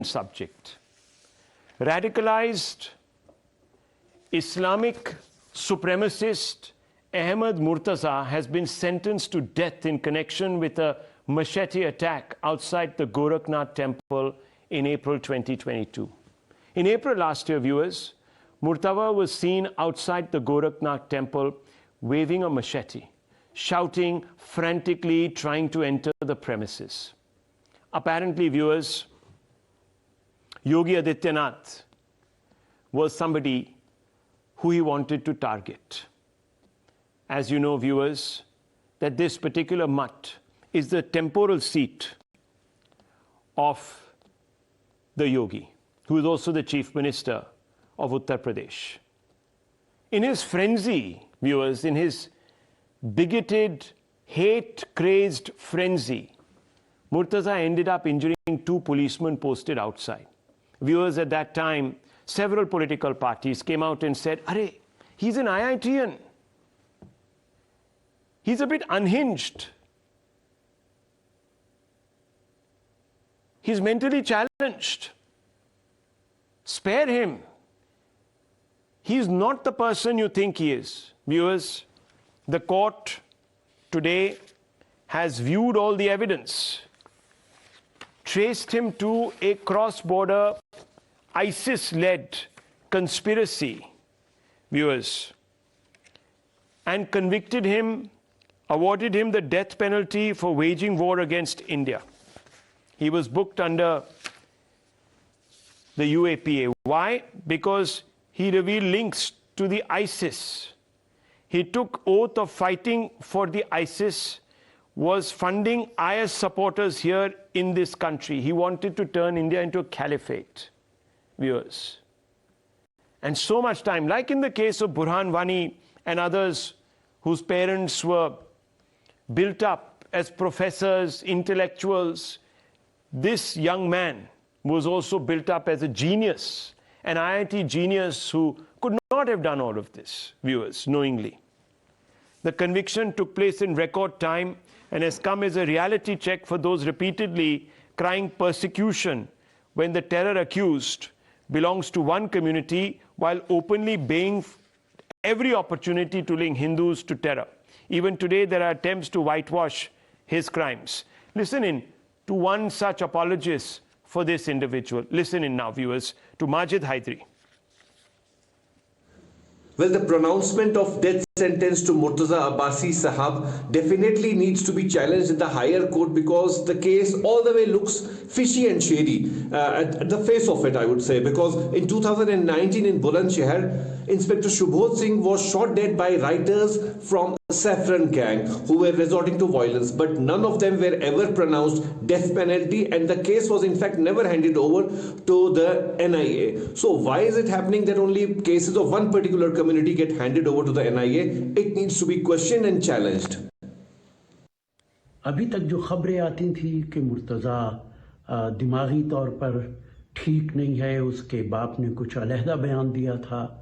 subject. Radicalized Islamic supremacist Ahmed Murtaza has been sentenced to death in connection with a machete attack outside the Gorakhnath Temple in April 2022. In April last year, viewers, Murtaza was seen outside the Gorakhnath Temple waving a machete, shouting frantically, trying to enter the premises. Apparently, viewers, Yogi Adityanath was somebody who he wanted to target. As you know, viewers, that this particular mutt is the temporal seat of the Yogi, who is also the Chief Minister of Uttar Pradesh. In his frenzy, viewers, in his bigoted, hate-crazed frenzy, Murtaza ended up injuring 2 policemen posted outside. Viewers, at that time, several political parties came out and said, "Arey, he's an IITian. He's a bit unhinged. He's mentally challenged. Spare him. He's not the person you think he is." Viewers, the court today has viewed all the evidence, traced him to a cross-border ISIS-led conspiracy, viewers, and convicted him, awarded him the death penalty for waging war against India. He was booked under the UAPA. Why? Because he revealed links to the ISIS. He took oath of fighting for the ISIS, was funding IS supporters here in this country. He wanted to turn India into a caliphate, viewers. And so much time, like in the case of Burhan Wani and others whose parents were built up as professors, intellectuals, this young man was also built up as a genius, an IIT genius who could not have done all of this, viewers, knowingly. The conviction took place in record time and has come as a reality check for those repeatedly crying persecution when the terror accused belongs to one community while openly baying every opportunity to link Hindus to terror. Even today, there are attempts to whitewash his crimes. Listen in to one such apologist for this individual. Listen in now, viewers, to Majid Haidari. Well, the pronouncement of death sentence to Murtaza Abbasi Sahab definitely needs to be challenged in the higher court, because the case all the way looks fishy and shady at the face of it, I would say. Because in 2019 in Bulandshahr, Inspector Shubhodh Singh was shot dead by rioters from Saffron gang who were resorting to violence, but none of them were ever pronounced death penalty, and the case was in fact never handed over to the NIA. So why is it happening that only cases of one particular community get handed over to the NIA? It needs to be questioned and challenged. अभी तक जो खबरें आती थी कि मुर्तज़ा दिमागी तौर पर ठीक नहीं है, उसके बाप ने कुछ अलहदा बयान दिया था,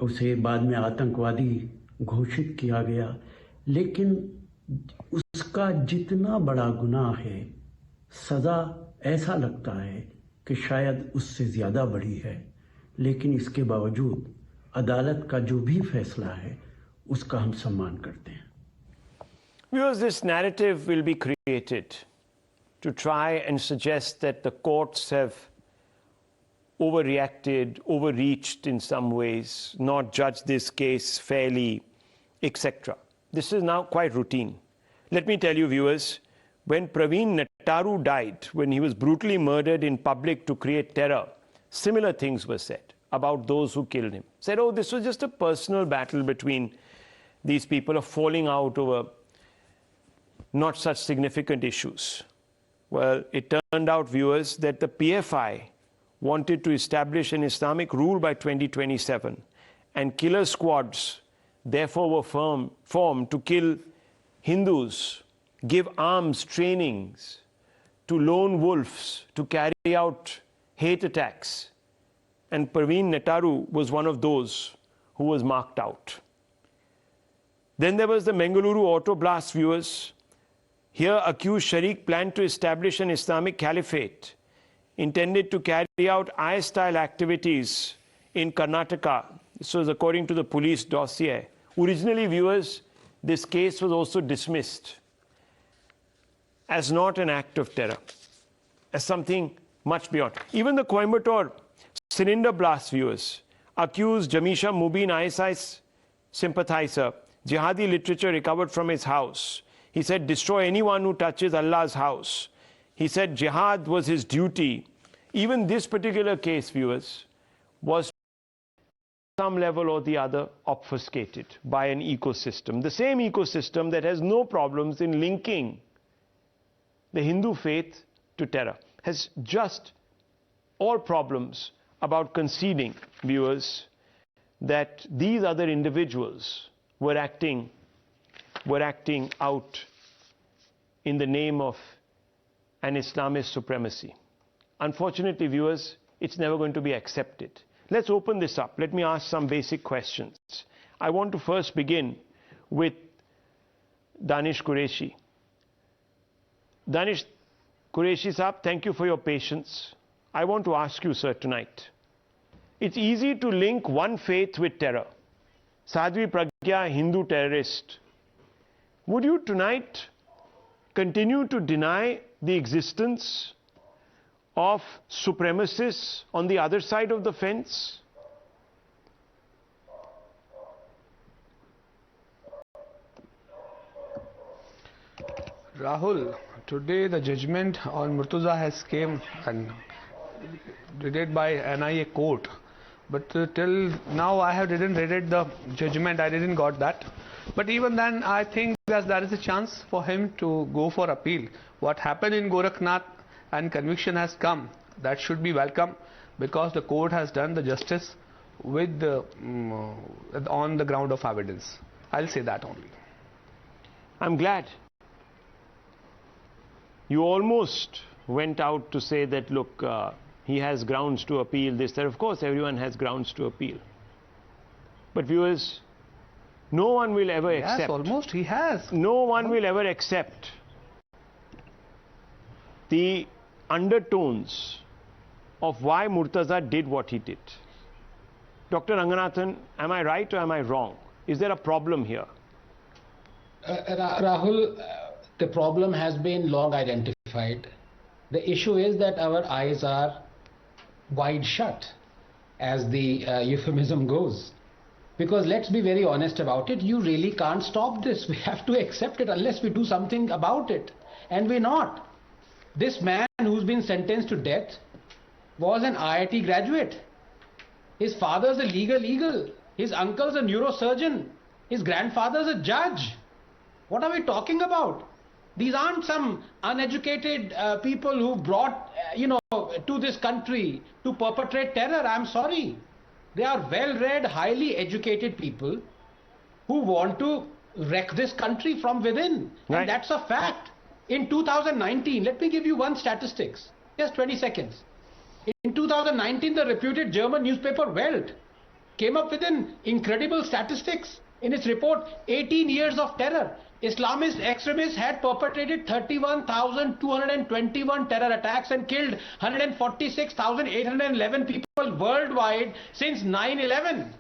उसे बाद में आतंकवादी घोषित किया गया, लेकिन उसका जितना बड़ा गुनाह है, सज़ा ऐसा लगता है कि शायद उससे ज़्यादा बड़ी है, लेकिन इसके बावजूद अदालत का जो भी फैसला है उसका हम सम्मान करते हैं. Viewers, this narrative will be created to try and suggest that the courts have overreacted, overreached in some ways, not judged this case fairly, etc. This is now quite routine. Let me tell you, viewers, when Praveen Nataru died, when he was brutally murdered in public to create terror, similar things were said about those who killed him. Said, oh, this was just a personal battle between these people, of falling out over not such significant issues. Well, it turned out, viewers, that the PFI wanted to establish an Islamic rule by 2027, and killer squads therefore were formed to kill Hindus, give arms trainings to lone wolves to carry out hate attacks. And Praveen Nataru was one of those who was marked out. Then there was the Bengaluru auto blast, viewers. Here, accused Sharik planned to establish an Islamic caliphate intended to carry out IS-style activities in Karnataka. This was according to the police dossier. Originally, viewers, this case was also dismissed as not an act of terror, as something much beyond. Even the Coimbatore cylinder blast, viewers, accused Jamisha Mubin, ISI sympathizer, jihadi literature recovered from his house. He said, destroy anyone who touches Allah's house. He said jihad was his duty. Even this particular case, viewers, was some level or the other obfuscated by an ecosystem. The same ecosystem that has no problems in linking the Hindu faith to terror, has just all problems about conceding, viewers, that these other individuals were acting out in the name of an Islamist supremacy. Unfortunately, viewers, it's never going to be accepted. Let's open this up. Let me ask some basic questions. I want to first begin with Danish Qureshi. Danish Qureshi Saab, thank you for your patience. I want to ask you, sir, tonight. It's easy to link one faith with terror. Sadhvi Pragya, Hindu terrorist. Would you tonight continue to deny the existence of supremacists on the other side of the fence? Rahul, today the judgment on Murtaza has came and read by NIA court. But till now I didn't read the judgment, I didn't got that. But even then I think that there is a chance for him to go for appeal. What happened in Gorakhnath and conviction has come, that should be welcome, because the court has done the justice with the, on the ground of evidence. I'll say that only. I'm glad. You almost went out to say that, look, he has grounds to appeal this, that. Of course, everyone has grounds to appeal. But viewers, no one will ever accept. Yes, almost he has. No one will ever accept the undertones of why Murtaza did what he did. Dr. Ranganathan, am I right or am I wrong? Is there a problem here? Rahul, the problem has been long identified. The issue is that our eyes are wide shut, as the euphemism goes. Because let's be very honest about it, you really can't stop this. We have to accept it unless we do something about it. And we're not. This man who's been sentenced to death was an IIT graduate. His father's a legal eagle. His uncle's a neurosurgeon. His grandfather's a judge. What are we talking about? These aren't some uneducated people who brought, to this country to perpetrate terror. I'm sorry. They are well-read, highly educated people who want to wreck this country from within. Right. And that's a fact. In 2019, let me give you one statistics. Just 20 seconds. In 2019, the reputed German newspaper Welt came up with an incredible statistics. In its report, 18 years of terror. Islamist extremists had perpetrated 31,221 terror attacks and killed 146,811 people worldwide since 9/11.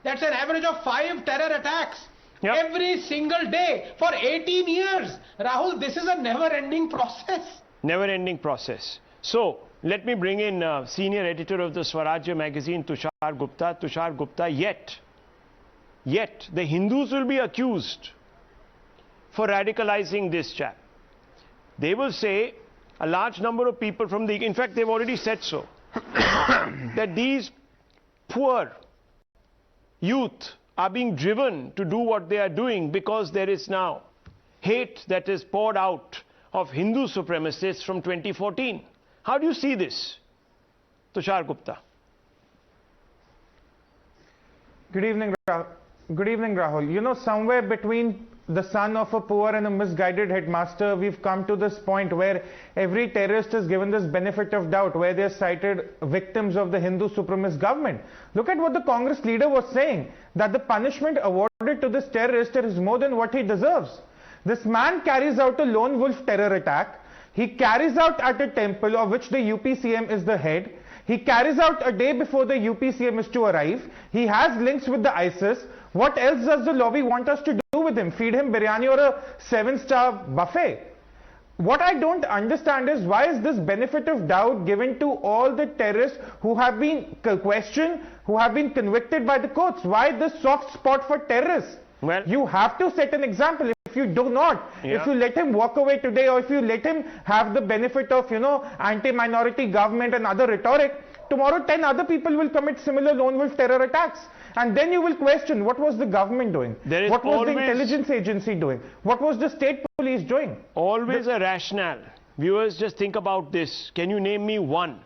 That's an average of 5 terror attacks every single day for 18 years. Rahul, this is a never-ending process. Never-ending process. So, let me bring in senior editor of the Swarajya magazine, Tushar Gupta. Tushar Gupta, yet the Hindus will be accused for radicalizing this chap. They will say a large number of people from the, in fact, they've already said so, that these poor youth are being driven to do what they are doing because there is now hate that is poured out of Hindu supremacists from 2014. How do you see this, Tushar Gupta? Good evening, Rahul. You know, somewhere between the son of a poor and a misguided headmaster, we've come to this point where every terrorist is given this benefit of doubt, where they're cited victims of the Hindu supremacist government. Look at what the Congress leader was saying, that the punishment awarded to this terrorist is more than what he deserves. This man carries out a lone wolf terror attack. he carries out at a temple of which the UPCM is the head. He carries out a day before the UPCM is to arrive. He has links with the ISIS. What else does the lobby want us to do with him? Feed him biryani or a 7-star buffet? What I don't understand is, why is this benefit of doubt given to all the terrorists who have been questioned, who have been convicted by the courts? Why this soft spot for terrorists? Well, you have to set an example. If you do not, if you let him walk away today, or if you let him have the benefit of, anti-minority government and other rhetoric, tomorrow 10 other people will commit similar lone wolf terror attacks. And then you will question, what was the government doing? What was the intelligence agency doing? What was the state police doing? Always a rationale. Viewers, just think about this. Can you name me one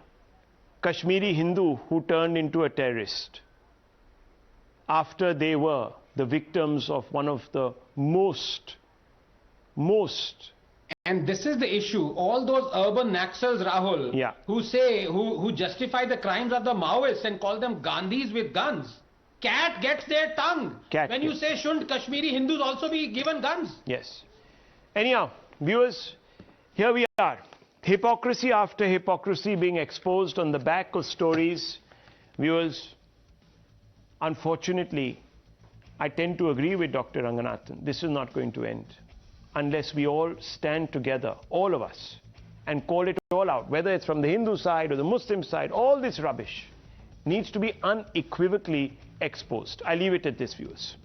Kashmiri Hindu who turned into a terrorist after they were the victims of one of the most. And this is the issue. All those urban Naxals, Rahul, who justify the crimes of the Maoists and call them Gandhis with guns. Cat gets their tongue when you say, shouldn't Kashmiri Hindus also be given guns? Yes. Anyhow, viewers, here we are. Hypocrisy after hypocrisy being exposed on the back of stories. Viewers, unfortunately, I tend to agree with Dr. Ranganathan. This is not going to end unless we all stand together, all of us, and call it all out. Whether it's from the Hindu side or the Muslim side, all this rubbish needs to be unequivocally exposed. I leave it at this, viewers.